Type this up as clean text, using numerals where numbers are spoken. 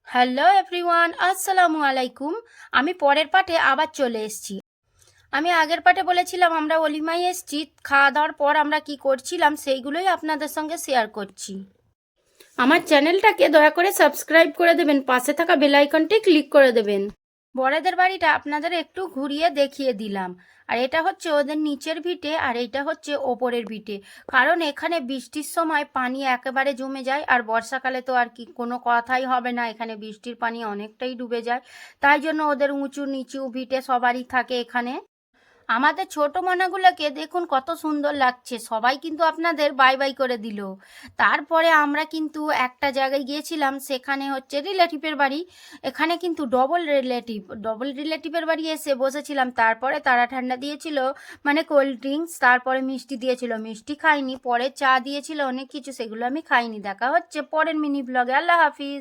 Hello everyone, আসসালামু আলাইকুম। আমি পরের পাঠে আবার চলে এসেছি। আমি আগের পাঠে বলেছিলাম আমরা অলিমায় এসেছি, খাওয়া দাওয়ার পর আমরা কি করছিলাম সেইগুলোই আপনাদের সঙ্গে শেয়ার করছি। আমার চ্যানেলটাকে দয়া করে সাবস্ক্রাইব করে দেবেন, পাশে থাকা বেল আইকনটি ক্লিক করে দেবেন। বড়দের বাড়িটা আপনাদের একটু ঘুরিয়ে দেখিয়ে দিলাম। আর এটা হচ্ছে ওদের নিচের ভিটে, আর এইটা হচ্ছে ওপরের ভিটে। কারণ এখানে বৃষ্টির সময় পানি একেবারে জমে যায়, আর বর্ষাকালে তো আর কি কোনো কথাই হবে না, এখানে বৃষ্টির পানি অনেকটাই ডুবে যায়। তাই জন্য ওদের উঁচু নিচু ভিটে সবারই থাকে এখানে। আমাদের ছোট মনাগুলোকে দেখুন কত সুন্দর লাগছে, সবাই কিন্তু আপনাদের বাই বাই করে দিল। তারপরে আমরা কিন্তু একটা জায়গায় গিয়েছিলাম, সেখানে হচ্ছে রিলেটিভের বাড়ি। এখানে কিন্তু ডবল রিলেটিভের বাড়ি এসে বসেছিলাম। তারপরে তারা ঠান্ডা দিয়েছিল, মানে কোল্ড ড্রিঙ্কস, তারপরে মিষ্টি দিয়েছিল, মিষ্টি খাইনি। পরে চা দিয়েছিল অনেক কিছু, সেগুলো আমি খাইনি। দেখা হচ্ছে পরের মিনি ব্লগে। আল্লাহ হাফিজ।